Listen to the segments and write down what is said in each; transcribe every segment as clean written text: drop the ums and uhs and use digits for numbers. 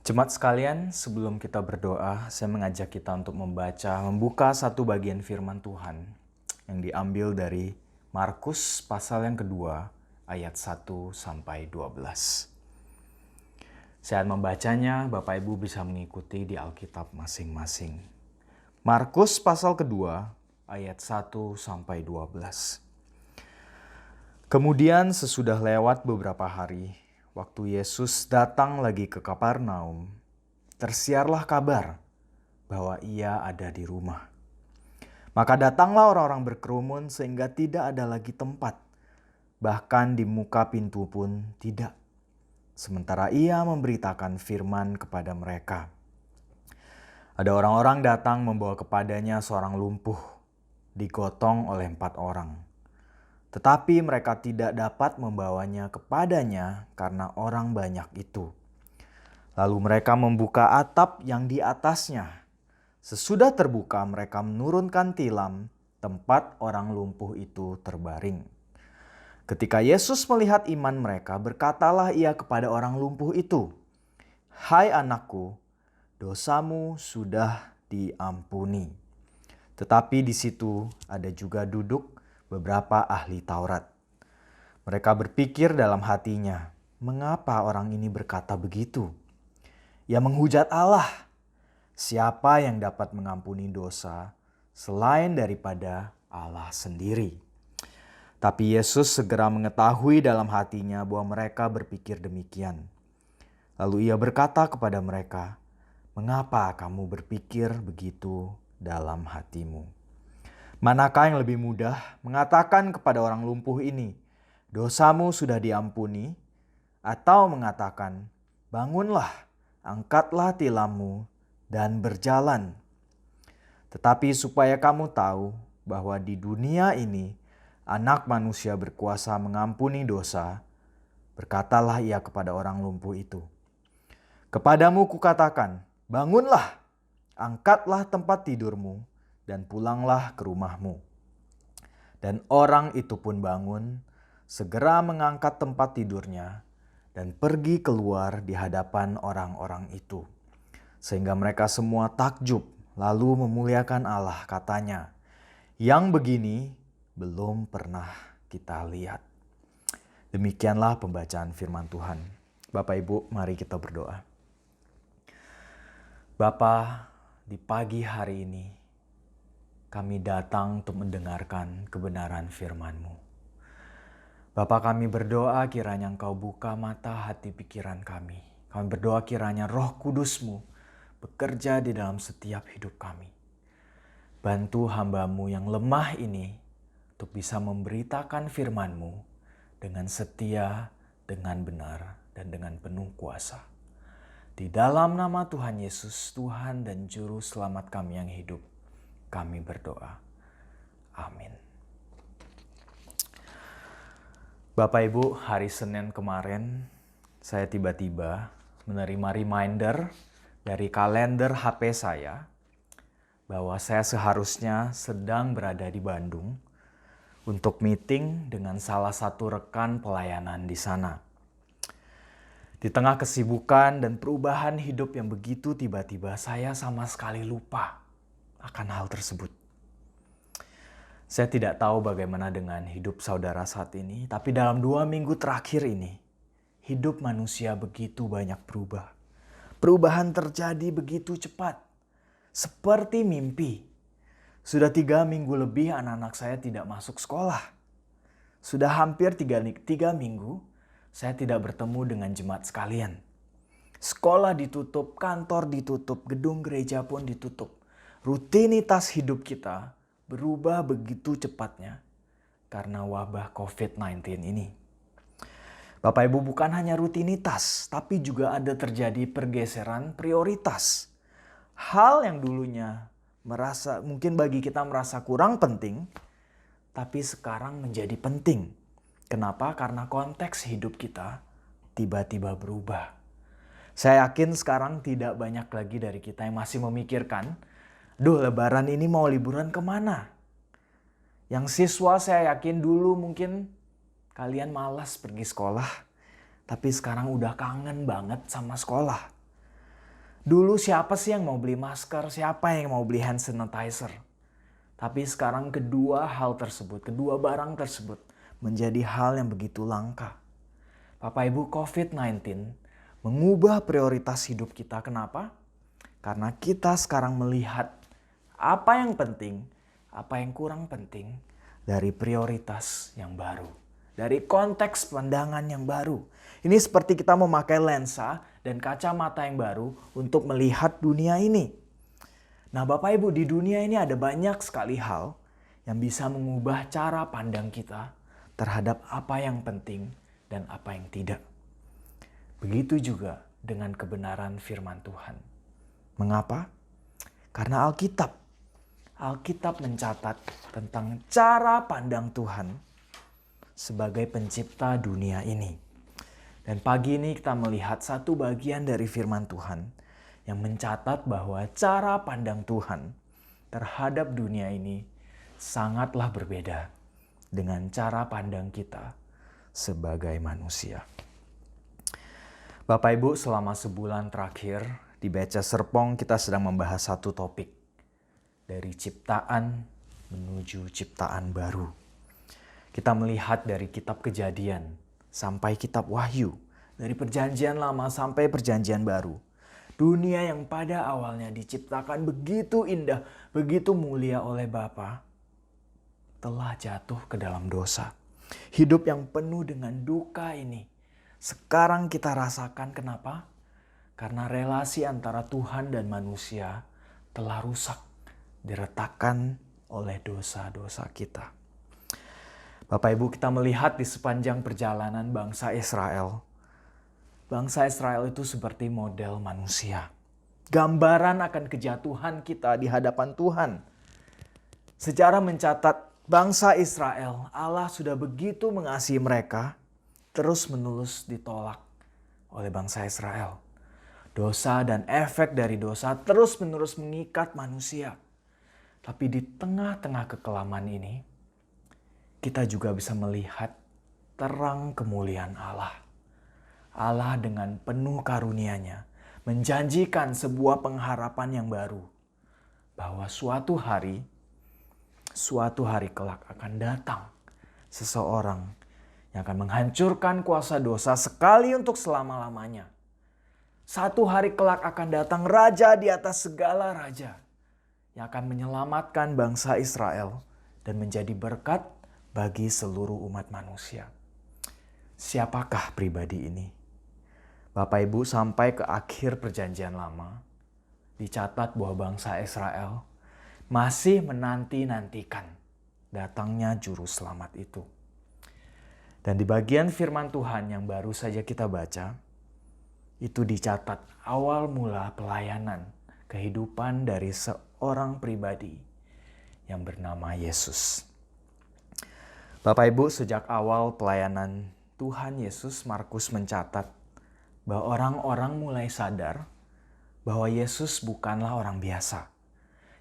Jemaat sekalian, sebelum kita berdoa, saya mengajak kita untuk membuka satu bagian firman Tuhan yang diambil dari Markus pasal yang kedua, ayat 1 sampai 12. Saya membacanya, Bapak Ibu bisa mengikuti di Alkitab masing-masing. Markus pasal kedua, ayat 1 sampai 12. Kemudian sesudah lewat beberapa hari, waktu Yesus datang lagi ke Kapernaum, tersiarlah kabar bahwa ia ada di rumah. Maka datanglah orang-orang berkerumun sehingga tidak ada lagi tempat, bahkan di muka pintu pun tidak. Sementara ia memberitakan firman kepada mereka. Ada orang-orang datang membawa kepadanya seorang lumpuh, digotong oleh 4 orang. Tetapi mereka tidak dapat membawanya kepadanya karena orang banyak itu. Lalu mereka membuka atap yang di atasnya. Sesudah terbuka mereka menurunkan tilam tempat orang lumpuh itu terbaring. Ketika Yesus melihat iman mereka, berkatalah ia kepada orang lumpuh itu, "Hai anakku, dosamu sudah diampuni." Tetapi di situ ada juga duduk beberapa ahli Taurat. Mereka berpikir dalam hatinya, "Mengapa orang ini berkata begitu? Ia menghujat Allah. Siapa yang dapat mengampuni dosa selain daripada Allah sendiri?" Tapi Yesus segera mengetahui dalam hatinya bahwa mereka berpikir demikian. Lalu ia berkata kepada mereka, "Mengapa kamu berpikir begitu dalam hatimu? Manakah yang lebih mudah mengatakan kepada orang lumpuh ini, 'Dosamu sudah diampuni,' atau mengatakan, 'Bangunlah, angkatlah tilammu dan berjalan'? Tetapi supaya kamu tahu bahwa di dunia ini Anak Manusia berkuasa mengampuni dosa, berkatalah ia kepada orang lumpuh itu, 'Kepadamu kukatakan, bangunlah, angkatlah tempat tidurmu, dan pulanglah ke rumahmu.' Dan orang itu pun bangun, segera mengangkat tempat tidurnya, dan pergi keluar di hadapan orang-orang itu. Sehingga mereka semua takjub, lalu memuliakan Allah, katanya, 'Yang begini belum pernah kita lihat.'" Demikianlah pembacaan firman Tuhan. Bapak Ibu, mari kita berdoa. Bapa, di pagi hari ini kami datang untuk mendengarkan kebenaran firman-Mu. Bapa, kami berdoa kiranya Engkau buka mata hati pikiran kami. Kami berdoa kiranya Roh Kudus-Mu bekerja di dalam setiap hidup kami. Bantu hamba-Mu yang lemah ini untuk bisa memberitakan firman-Mu dengan setia, dengan benar, dan dengan penuh kuasa. Di dalam nama Tuhan Yesus, Tuhan dan Juru Selamat kami yang hidup, kami berdoa. Amin. Bapak Ibu, hari Senin kemarin saya tiba-tiba menerima reminder dari kalender HP saya bahwa saya seharusnya sedang berada di Bandung untuk meeting dengan salah satu rekan pelayanan di sana. Di tengah kesibukan dan perubahan hidup yang begitu tiba-tiba, saya sama sekali lupa akan hal tersebut. Saya tidak tahu bagaimana dengan hidup saudara saat ini, tapi dalam 2 minggu terakhir ini, hidup manusia begitu banyak berubah. Perubahan terjadi begitu cepat, seperti mimpi. Sudah 3 minggu lebih anak-anak saya tidak masuk sekolah. Sudah hampir 3 minggu saya tidak bertemu dengan jemaat sekalian. Sekolah ditutup, kantor ditutup, gedung gereja pun ditutup. Rutinitas hidup kita berubah begitu cepatnya karena wabah COVID-19 ini. Bapak Ibu, bukan hanya rutinitas, tapi juga ada terjadi pergeseran prioritas. Hal yang dulunya mungkin bagi kita merasa kurang penting, tapi sekarang menjadi penting. Kenapa? Karena konteks hidup kita tiba-tiba berubah. Saya yakin sekarang tidak banyak lagi dari kita yang masih memikirkan, Lebaran ini mau liburan kemana? Yang siswa saya yakin dulu mungkin kalian malas pergi sekolah, tapi sekarang udah kangen banget sama sekolah. Dulu siapa sih yang mau beli masker? Siapa yang mau beli hand sanitizer? Tapi sekarang kedua barang tersebut menjadi hal yang begitu langka. Bapak Ibu, COVID-19 mengubah prioritas hidup kita. Kenapa? Karena kita sekarang melihat apa yang penting, apa yang kurang penting dari prioritas yang baru. Dari konteks pandangan yang baru. Ini seperti kita memakai lensa dan kacamata yang baru untuk melihat dunia ini. Nah Bapak Ibu, di dunia ini ada banyak sekali hal yang bisa mengubah cara pandang kita terhadap apa yang penting dan apa yang tidak. Begitu juga dengan kebenaran firman Tuhan. Mengapa? Karena Alkitab mencatat tentang cara pandang Tuhan sebagai pencipta dunia ini. Dan pagi ini kita melihat satu bagian dari firman Tuhan yang mencatat bahwa cara pandang Tuhan terhadap dunia ini sangatlah berbeda dengan cara pandang kita sebagai manusia. Bapak Ibu, selama sebulan terakhir di Baca Serpong kita sedang membahas satu topik. Dari ciptaan menuju ciptaan baru. Kita melihat dari kitab Kejadian sampai kitab Wahyu. Dari perjanjian lama sampai perjanjian baru. Dunia yang pada awalnya diciptakan begitu indah, begitu mulia oleh Bapa, telah jatuh ke dalam dosa. Hidup yang penuh dengan duka ini sekarang kita rasakan. Kenapa? Karena relasi antara Tuhan dan manusia telah rusak, diretakkan oleh dosa-dosa kita. Bapak Ibu, kita melihat di sepanjang perjalanan bangsa Israel. Bangsa Israel itu seperti model manusia. Gambaran akan kejatuhan kita di hadapan Tuhan. Sejarah mencatat bangsa Israel, Allah sudah begitu mengasihi mereka, terus-menerus ditolak oleh bangsa Israel. Dosa dan efek dari dosa terus-menerus mengikat manusia. Tapi di tengah-tengah kekelaman ini, kita juga bisa melihat terang kemuliaan Allah. Allah dengan penuh karunia-Nya menjanjikan sebuah pengharapan yang baru. Bahwa suatu hari kelak akan datang seseorang yang akan menghancurkan kuasa dosa sekali untuk selama-lamanya. Satu hari kelak akan datang raja di atas segala raja yang akan menyelamatkan bangsa Israel dan menjadi berkat bagi seluruh umat manusia. Siapakah pribadi ini? Bapak Ibu, sampai ke akhir perjanjian lama, dicatat bahwa bangsa Israel masih menanti-nantikan datangnya juru selamat itu. Dan di bagian firman Tuhan yang baru saja kita baca, itu dicatat awal mula pelayanan kehidupan dari seorang pribadi yang bernama Yesus. Bapak Ibu, sejak awal pelayanan Tuhan Yesus, Markus mencatat bahwa orang-orang mulai sadar bahwa Yesus bukanlah orang biasa.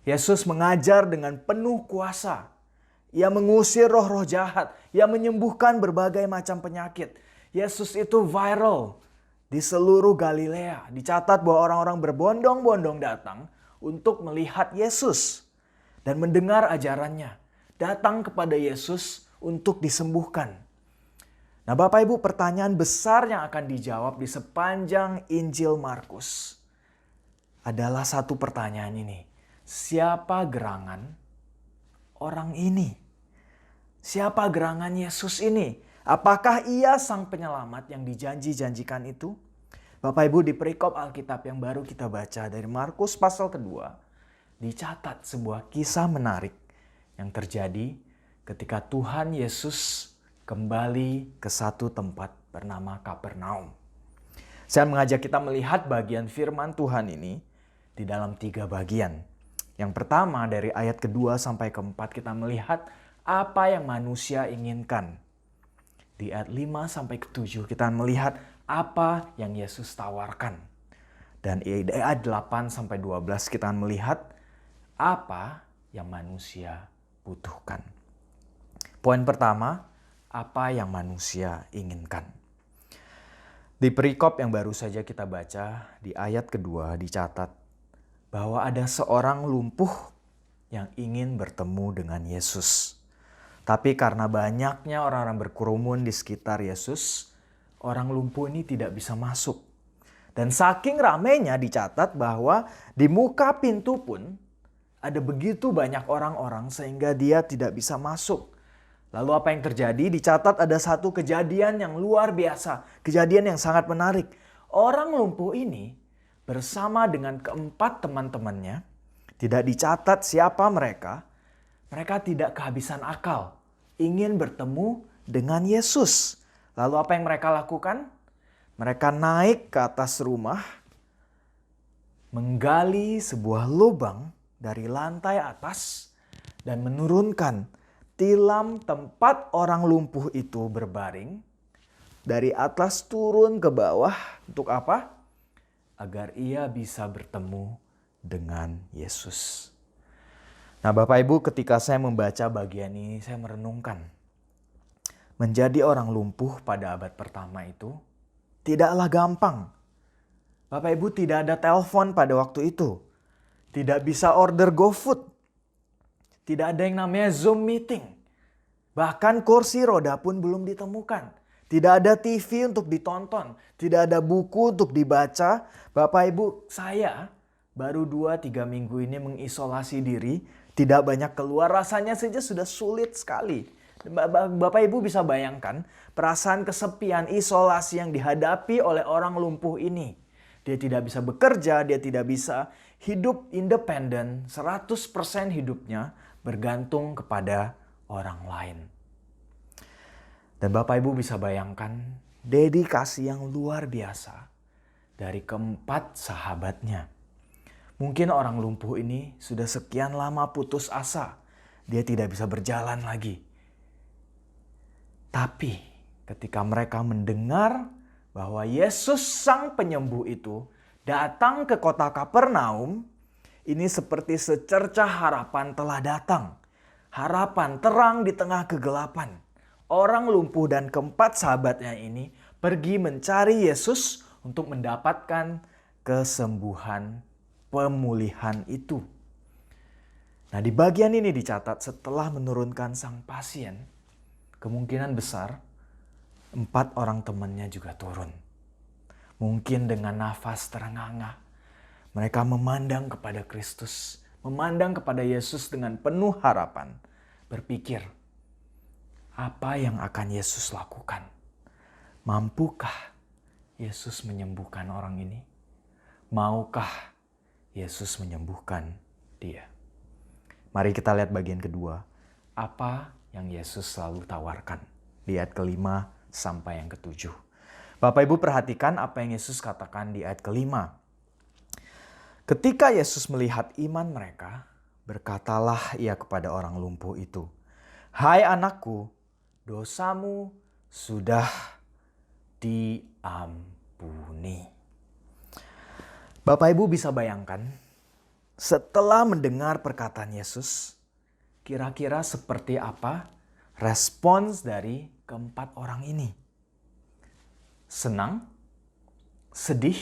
Yesus mengajar dengan penuh kuasa. Ia mengusir roh-roh jahat. Ia menyembuhkan berbagai macam penyakit. Yesus itu viral di seluruh Galilea. Dicatat bahwa orang-orang berbondong-bondong datang untuk melihat Yesus dan mendengar ajarannya. Datang kepada Yesus untuk disembuhkan. Nah Bapak Ibu, pertanyaan besar yang akan dijawab di sepanjang Injil Markus adalah satu pertanyaan ini. Siapa gerangan orang ini? Siapa gerangan Yesus ini? Apakah ia sang penyelamat yang dijanji-janjikan itu? Bapak Ibu, di perikop Alkitab yang baru kita baca dari Markus pasal kedua, dicatat sebuah kisah menarik yang terjadi ketika Tuhan Yesus kembali ke satu tempat bernama Kapernaum. Saya mengajak kita melihat bagian firman Tuhan ini di dalam 3 bagian. Yang pertama dari ayat kedua sampai keempat kita melihat apa yang manusia inginkan. Di ayat 5 sampai ke 7 kita melihat apa yang Yesus tawarkan. Dan di ayat 8 sampai 12 kita melihat apa yang manusia butuhkan. Poin pertama, apa yang manusia inginkan. Di perikop yang baru saja kita baca, di ayat kedua dicatat bahwa ada seorang lumpuh yang ingin bertemu dengan Yesus. Tapi karena banyaknya orang-orang berkerumun di sekitar Yesus, orang lumpuh ini tidak bisa masuk. Dan saking ramainya dicatat bahwa di muka pintu pun ada begitu banyak orang-orang sehingga dia tidak bisa masuk. Lalu apa yang terjadi? Dicatat ada satu kejadian yang luar biasa. Kejadian yang sangat menarik. Orang lumpuh ini bersama dengan keempat teman-temannya. Tidak dicatat siapa mereka. Mereka tidak kehabisan akal. Ingin bertemu dengan Yesus. Lalu apa yang mereka lakukan? Mereka naik ke atas rumah. Menggali sebuah lubang dari lantai atas. Dan menurunkan tilam tempat orang lumpuh itu berbaring. Dari atas turun ke bawah. Untuk apa? Agar ia bisa bertemu dengan Yesus. Nah Bapak Ibu, ketika saya membaca bagian ini, saya merenungkan. Menjadi orang lumpuh pada abad pertama itu tidaklah gampang. Bapak Ibu, tidak ada telepon pada waktu itu. Tidak bisa order GoFood. Tidak ada yang namanya Zoom meeting. Bahkan kursi roda pun belum ditemukan. Tidak ada TV untuk ditonton. Tidak ada buku untuk dibaca. Bapak Ibu, saya baru 2-3 minggu ini mengisolasi diri. Tidak banyak keluar, rasanya saja sudah sulit sekali. Bapak Ibu bisa bayangkan perasaan kesepian, isolasi yang dihadapi oleh orang lumpuh ini. Dia tidak bisa bekerja, dia tidak bisa hidup independen, 100% hidupnya bergantung kepada orang lain. Dan Bapak Ibu bisa bayangkan dedikasi yang luar biasa dari keempat sahabatnya. Mungkin orang lumpuh ini sudah sekian lama putus asa. Dia tidak bisa berjalan lagi. Tapi ketika mereka mendengar bahwa Yesus sang penyembuh itu datang ke kota Kapernaum, ini seperti secercah harapan telah datang. Harapan terang di tengah kegelapan. Orang lumpuh dan keempat sahabatnya ini pergi mencari Yesus untuk mendapatkan kesembuhan, pemulihan itu. Nah di bagian ini dicatat setelah menurunkan sang pasien, kemungkinan besar 4 orang temannya juga turun. Mungkin dengan nafas terengah-engah. Mereka memandang kepada Kristus, memandang kepada Yesus dengan penuh harapan. Berpikir, apa yang akan Yesus lakukan? Mampukah Yesus menyembuhkan orang ini? Maukah Yesus menyembuhkan dia? Mari kita lihat bagian kedua. Apa yang Yesus selalu tawarkan? Di ayat ke-5 sampai yang ke-7. Bapak Ibu perhatikan apa yang Yesus katakan di ayat ke-5. Ketika Yesus melihat iman mereka, berkatalah ia kepada orang lumpuh itu, "Hai anakku, dosamu sudah diampuni." Bapak Ibu bisa bayangkan, setelah mendengar perkataan Yesus, kira-kira seperti apa respons dari keempat orang ini? Senang? Sedih?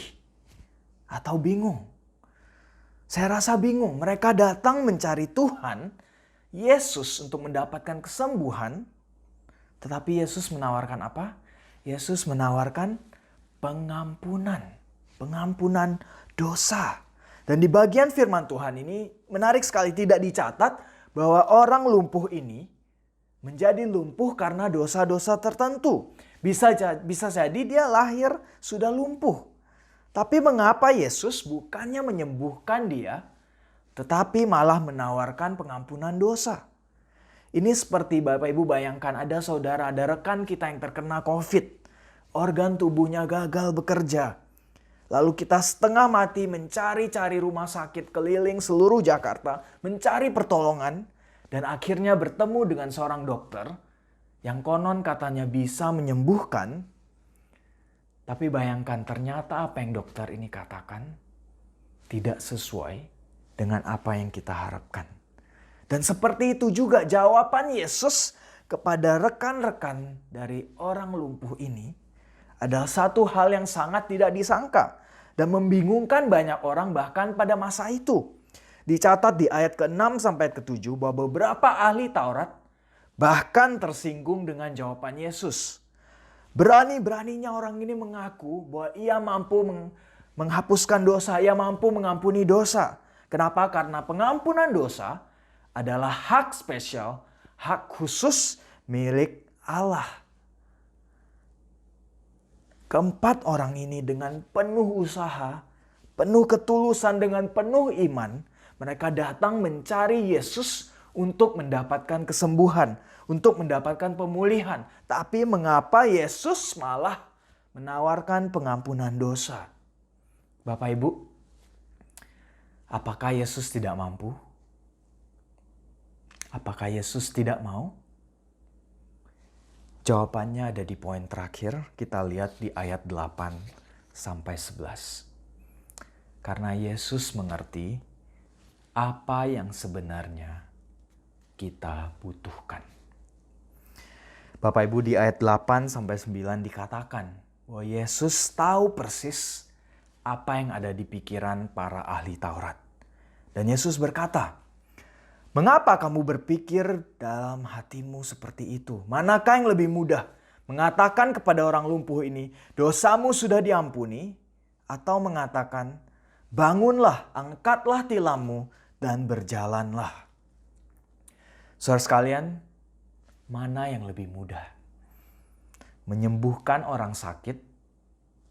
Atau bingung? Saya rasa bingung. Mereka datang mencari Tuhan, Yesus, untuk mendapatkan kesembuhan. Tetapi Yesus menawarkan apa? Yesus menawarkan pengampunan. Pengampunan dosa. Dan di bagian firman Tuhan ini menarik sekali, tidak dicatat bahwa orang lumpuh ini menjadi lumpuh karena dosa-dosa tertentu. Bisa jadi dia lahir sudah lumpuh. Tapi mengapa Yesus bukannya menyembuhkan dia, tetapi malah menawarkan pengampunan dosa? Ini seperti Bapak Ibu bayangkan ada saudara, ada rekan kita yang terkena COVID. Organ tubuhnya gagal bekerja. Lalu kita setengah mati mencari-cari rumah sakit keliling seluruh Jakarta, mencari pertolongan, dan akhirnya bertemu dengan seorang dokter yang konon katanya bisa menyembuhkan. Tapi bayangkan ternyata apa yang dokter ini katakan tidak sesuai dengan apa yang kita harapkan. Dan seperti itu juga jawaban Yesus kepada rekan-rekan dari orang lumpuh ini adalah satu hal yang sangat tidak disangka dan membingungkan banyak orang bahkan pada masa itu. Dicatat di ayat ke-6 sampai ke-7 bahwa beberapa ahli Taurat bahkan tersinggung dengan jawaban Yesus. Berani-beraninya orang ini mengaku bahwa ia mampu menghapuskan dosa, ia mampu mengampuni dosa. Kenapa? Karena pengampunan dosa adalah hak spesial, hak khusus milik Allah. Keempat orang ini dengan penuh usaha, penuh ketulusan, dengan penuh iman, mereka datang mencari Yesus untuk mendapatkan kesembuhan, untuk mendapatkan pemulihan. Tapi mengapa Yesus malah menawarkan pengampunan dosa? Bapak Ibu, apakah Yesus tidak mampu? Apakah Yesus tidak mau? Jawabannya ada di poin terakhir, kita lihat di ayat 8 sampai 11. Karena Yesus mengerti apa yang sebenarnya kita butuhkan. Bapak Ibu, di ayat 8 sampai 9 dikatakan bahwa Yesus tahu persis apa yang ada di pikiran para ahli Taurat. Dan Yesus berkata, "Mengapa kamu berpikir dalam hatimu seperti itu? Manakah yang lebih mudah? Mengatakan kepada orang lumpuh ini, dosamu sudah diampuni, atau mengatakan, bangunlah, angkatlah tilammu, dan berjalanlah." Saudara sekalian, mana yang lebih mudah? Menyembuhkan orang sakit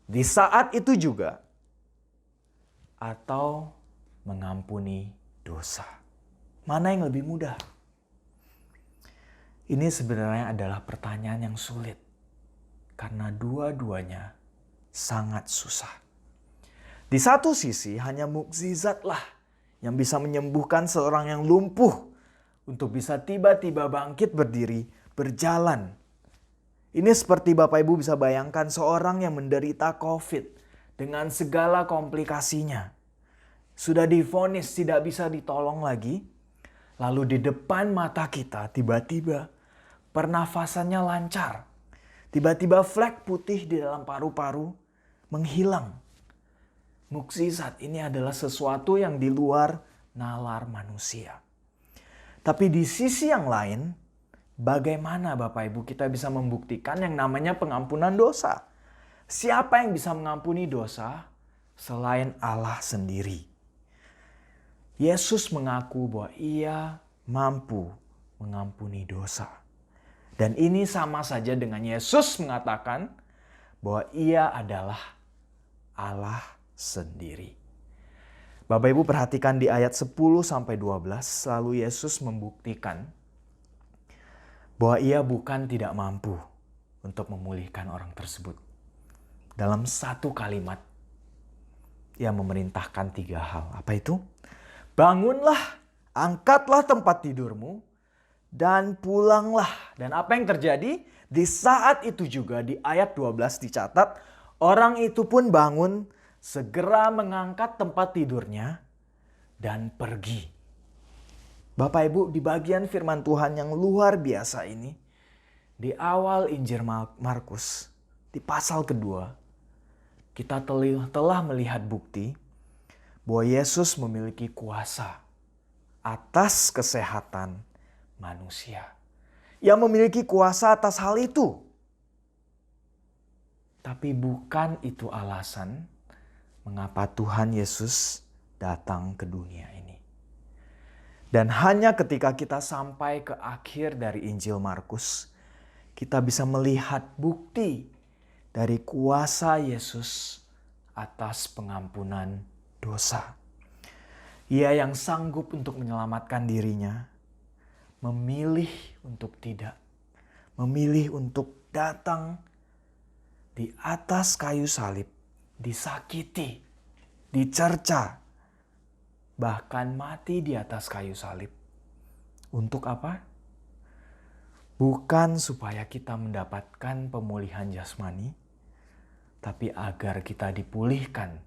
di saat itu juga, atau mengampuni dosa? Mana yang lebih mudah? Ini sebenarnya adalah pertanyaan yang sulit, karena dua-duanya sangat susah. Di satu sisi hanya mukjizatlah yang bisa menyembuhkan seorang yang lumpuh untuk bisa tiba-tiba bangkit berdiri, berjalan. Ini seperti Bapak Ibu bisa bayangkan seorang yang menderita COVID dengan segala komplikasinya. Sudah divonis tidak bisa ditolong lagi. Lalu di depan mata kita tiba-tiba pernafasannya lancar. Tiba-tiba flek putih di dalam paru-paru menghilang. Mukjizat ini adalah sesuatu yang di luar nalar manusia. Tapi di sisi yang lain, bagaimana Bapak Ibu kita bisa membuktikan yang namanya pengampunan dosa? Siapa yang bisa mengampuni dosa selain Allah sendiri? Yesus mengaku bahwa ia mampu mengampuni dosa. Dan ini sama saja dengan Yesus mengatakan bahwa ia adalah Allah sendiri. Bapak Ibu perhatikan di ayat 10-12, lalu Yesus membuktikan bahwa ia bukan tidak mampu untuk memulihkan orang tersebut. Dalam satu kalimat, ia memerintahkan 3 hal. Apa itu? Bangunlah, angkatlah tempat tidurmu, dan pulanglah. Dan apa yang terjadi? Di saat itu juga di ayat 12 dicatat, orang itu pun bangun, segera mengangkat tempat tidurnya, dan pergi. Bapak Ibu, di bagian firman Tuhan yang luar biasa ini, di awal Injil Markus, di pasal kedua, kita telah melihat bukti bahwa Yesus memiliki kuasa atas kesehatan manusia. Ia memiliki kuasa atas hal itu. Tapi bukan itu alasan mengapa Tuhan Yesus datang ke dunia ini. Dan hanya ketika kita sampai ke akhir dari Injil Markus, kita bisa melihat bukti dari kuasa Yesus atas pengampunan dosa. Ia yang sanggup untuk menyelamatkan dirinya, memilih untuk tidak, memilih untuk datang di atas kayu salib, disakiti, dicerca, bahkan mati di atas kayu salib. Untuk apa? Bukan supaya kita mendapatkan pemulihan jasmani, tapi agar kita dipulihkan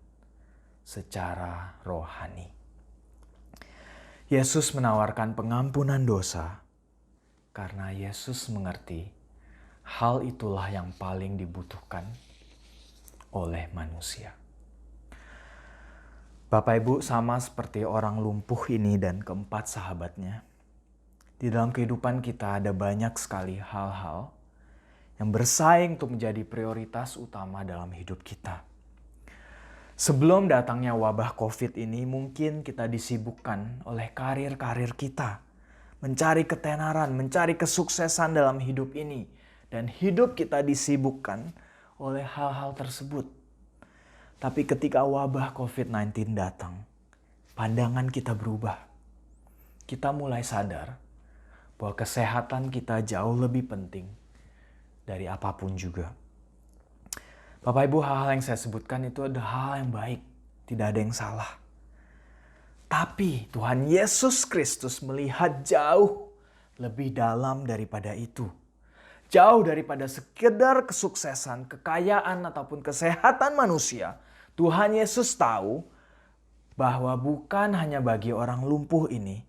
secara rohani. Yesus menawarkan pengampunan dosa karena Yesus mengerti hal itulah yang paling dibutuhkan oleh manusia. Bapak Ibu, sama seperti orang lumpuh ini dan keempat sahabatnya, di dalam kehidupan kita ada banyak sekali hal-hal yang bersaing untuk menjadi prioritas utama dalam hidup kita. Sebelum datangnya wabah COVID ini, mungkin kita disibukkan oleh karir-karir kita, mencari ketenaran, mencari kesuksesan dalam hidup ini, dan hidup kita disibukkan oleh hal-hal tersebut. Tapi ketika wabah COVID-19 datang, pandangan kita berubah. Kita mulai sadar bahwa kesehatan kita jauh lebih penting dari apapun juga. Bapak Ibu, hal-hal yang saya sebutkan itu adalah hal yang baik, tidak ada yang salah. Tapi Tuhan Yesus Kristus melihat jauh lebih dalam daripada itu. Jauh daripada sekedar kesuksesan, kekayaan, ataupun kesehatan manusia. Tuhan Yesus tahu bahwa bukan hanya bagi orang lumpuh ini,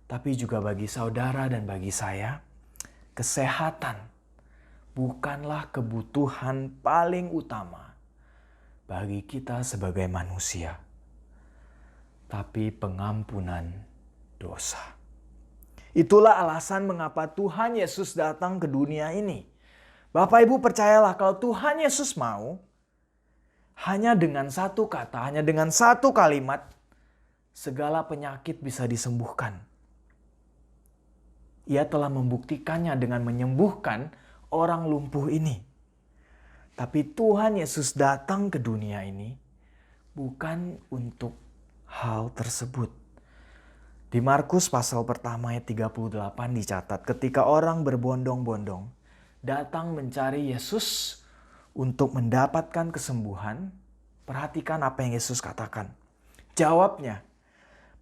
tapi juga bagi saudara dan bagi saya, kesehatan bukanlah kebutuhan paling utama bagi kita sebagai manusia, tapi pengampunan dosa. Itulah alasan mengapa Tuhan Yesus datang ke dunia ini. Bapak Ibu percayalah kalau Tuhan Yesus mau, hanya dengan satu kata, hanya dengan satu kalimat, segala penyakit bisa disembuhkan. Ia telah membuktikannya dengan menyembuhkan orang lumpuh ini. Tapi Tuhan Yesus datang ke dunia ini bukan untuk hal tersebut. Di Markus pasal pertama ayat 38 dicatat, ketika orang berbondong-bondong datang mencari Yesus untuk mendapatkan kesembuhan, perhatikan apa yang Yesus katakan. Jawabnya,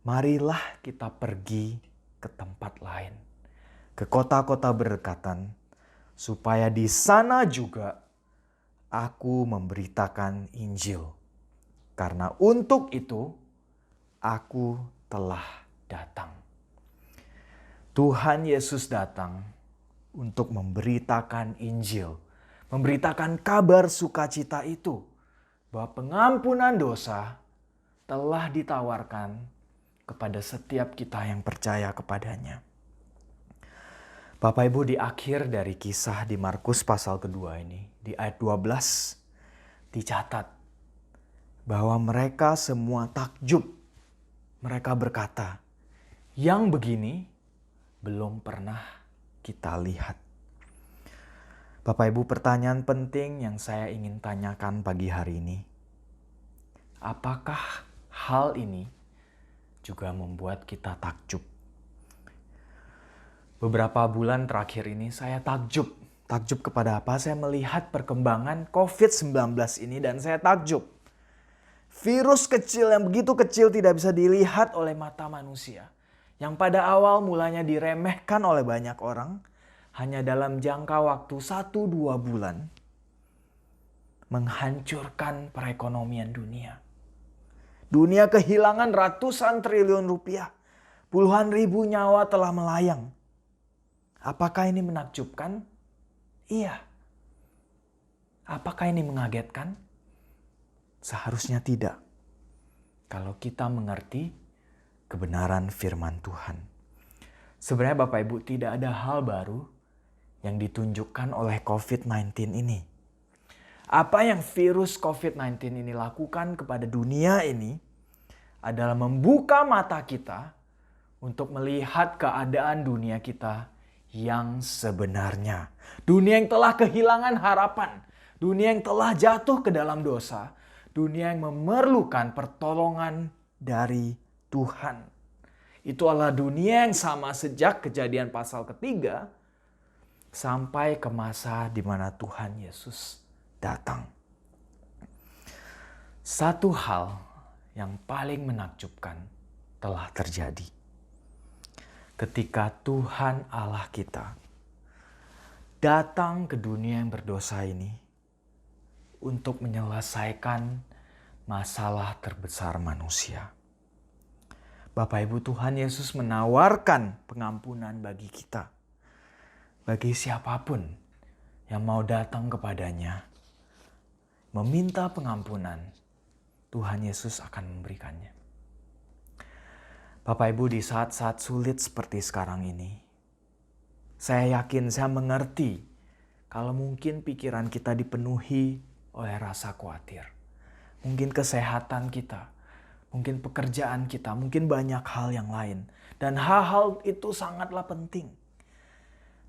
marilah kita pergi ke tempat lain, ke kota-kota berdekatan, supaya di sana juga aku memberitakan Injil. Karena untuk itu aku telah datang. Tuhan Yesus datang untuk memberitakan Injil. Memberitakan kabar sukacita itu, bahwa pengampunan dosa telah ditawarkan kepada setiap kita yang percaya kepadanya. Bapak Ibu, di akhir dari kisah di Markus pasal kedua ini, di ayat 12, dicatat bahwa mereka semua takjub. Mereka berkata, yang begini belum pernah kita lihat. Bapak Ibu, pertanyaan penting yang saya ingin tanyakan pagi hari ini. Apakah hal ini juga membuat kita takjub? Beberapa bulan terakhir ini saya takjub. Takjub kepada apa? Saya melihat perkembangan COVID-19 ini dan saya takjub. Virus kecil yang begitu kecil tidak bisa dilihat oleh mata manusia. Yang pada awal mulanya diremehkan oleh banyak orang, hanya dalam jangka waktu 1-2 bulan menghancurkan perekonomian dunia. Dunia kehilangan ratusan triliun rupiah. Puluhan ribu nyawa telah melayang. Apakah ini menakjubkan? Iya. Apakah ini mengagetkan? Seharusnya tidak. Kalau kita mengerti kebenaran firman Tuhan. Sebenarnya Bapak Ibu, tidak ada hal baru yang ditunjukkan oleh COVID-19 ini. Apa yang virus COVID-19 ini lakukan kepada dunia ini adalah membuka mata kita untuk melihat keadaan dunia kita yang sebenarnya. Dunia yang telah kehilangan harapan. Dunia yang telah jatuh ke dalam dosa. Dunia yang memerlukan pertolongan dari Tuhan. Itu adalah dunia yang sama sejak Kejadian pasal ketiga sampai ke masa di mana Tuhan Yesus datang. Satu hal yang paling menakjubkan telah terjadi. Ketika Tuhan Allah kita datang ke dunia yang berdosa ini untuk menyelesaikan masalah terbesar manusia. Bapak Ibu, Tuhan Yesus menawarkan pengampunan bagi kita. Bagi siapapun yang mau datang kepadanya, meminta pengampunan, Tuhan Yesus akan memberikannya. Bapak Ibu, di saat-saat sulit seperti sekarang ini, saya yakin, saya mengerti kalau mungkin pikiran kita dipenuhi oleh rasa khawatir. Mungkin kesehatan kita, mungkin pekerjaan kita, mungkin banyak hal yang lain. Dan hal-hal itu sangatlah penting.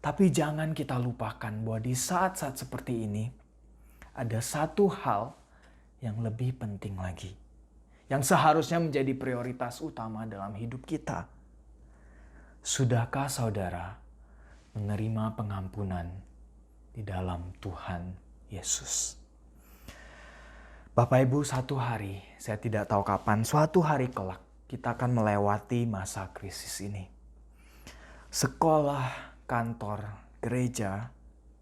Tapi jangan kita lupakan bahwa di saat-saat seperti ini, ada satu hal yang lebih penting lagi. Yang seharusnya menjadi prioritas utama dalam hidup kita. Sudahkah saudara menerima pengampunan di dalam Tuhan Yesus? Bapak Ibu, satu hari, saya tidak tahu kapan, suatu hari kelak kita akan melewati masa krisis ini. Sekolah, kantor, gereja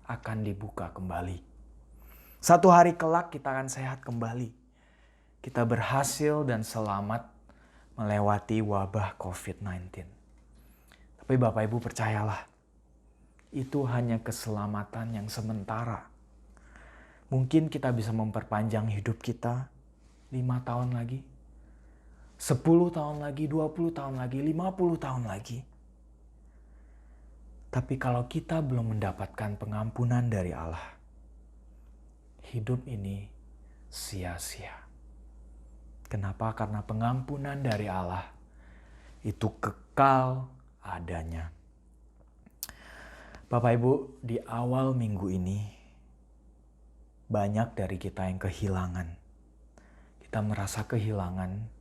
akan dibuka kembali. Satu hari kelak kita akan sehat kembali. Kita berhasil dan selamat melewati wabah COVID-19. Tapi Bapak Ibu percayalah, itu hanya keselamatan yang sementara. Mungkin kita bisa memperpanjang hidup kita 5 tahun lagi, 10 tahun lagi, 20 tahun lagi, 50 tahun lagi. Tapi kalau kita belum mendapatkan pengampunan dari Allah, hidup ini sia-sia. Kenapa? Karena pengampunan dari Allah itu kekal adanya. Bapak Ibu, di awal minggu ini banyak dari kita yang kehilangan. Kita merasa kehilangan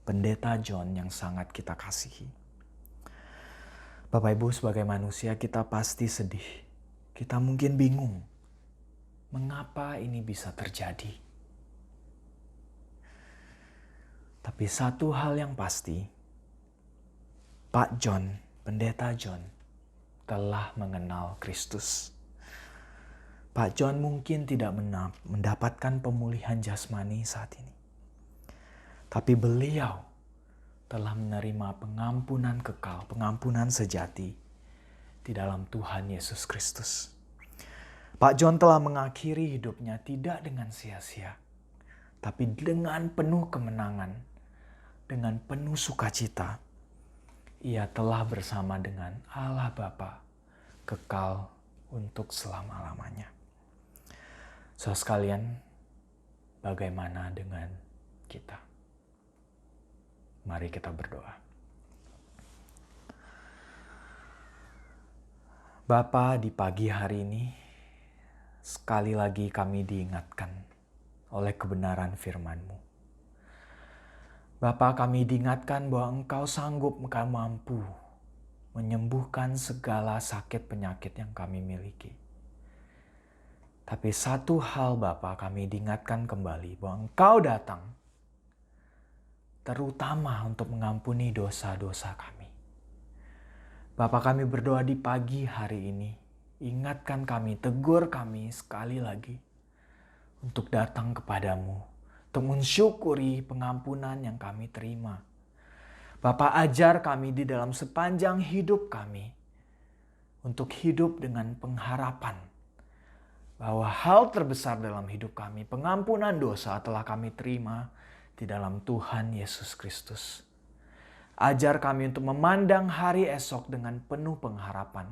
Pendeta John yang sangat kita kasihi. Bapak Ibu, sebagai manusia kita pasti sedih. Kita mungkin bingung. Mengapa ini bisa terjadi? Tapi satu hal yang pasti, Pak John, Pendeta John, telah mengenal Kristus. Pak John mungkin tidak mendapatkan pemulihan jasmani saat ini. Tapi beliau telah menerima pengampunan kekal, pengampunan sejati di dalam Tuhan Yesus Kristus. Pak John telah mengakhiri hidupnya tidak dengan sia-sia, tapi dengan penuh kemenangan, dengan penuh sukacita. Ia telah bersama dengan Allah Bapa kekal untuk selama-lamanya. Saudara sekalian, bagaimana dengan kita? Mari kita berdoa. Bapa, di pagi hari ini, sekali lagi kami diingatkan oleh kebenaran firman-Mu. Bapa, kami diingatkan bahwa Engkau sanggup, Engkau mampu menyembuhkan segala sakit penyakit yang kami miliki. Tapi satu hal Bapa, kami diingatkan kembali bahwa Engkau datang terutama untuk mengampuni dosa-dosa kami. Bapa, kami berdoa di pagi hari ini, ingatkan kami, tegur kami sekali lagi untuk datang kepadamu, untuk mensyukuri pengampunan yang kami terima. Bapa, ajar kami di dalam sepanjang hidup kami untuk hidup dengan pengharapan bahwa hal terbesar dalam hidup kami, pengampunan dosa, telah kami terima di dalam Tuhan Yesus Kristus. Ajar kami untuk memandang hari esok dengan penuh pengharapan,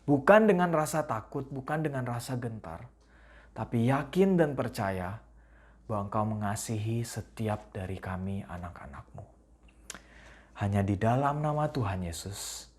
bukan dengan rasa takut, bukan dengan rasa gentar, tapi yakin dan percaya bahwa Engkau mengasihi setiap dari kami anak-anak-Mu. Hanya di dalam nama Tuhan Yesus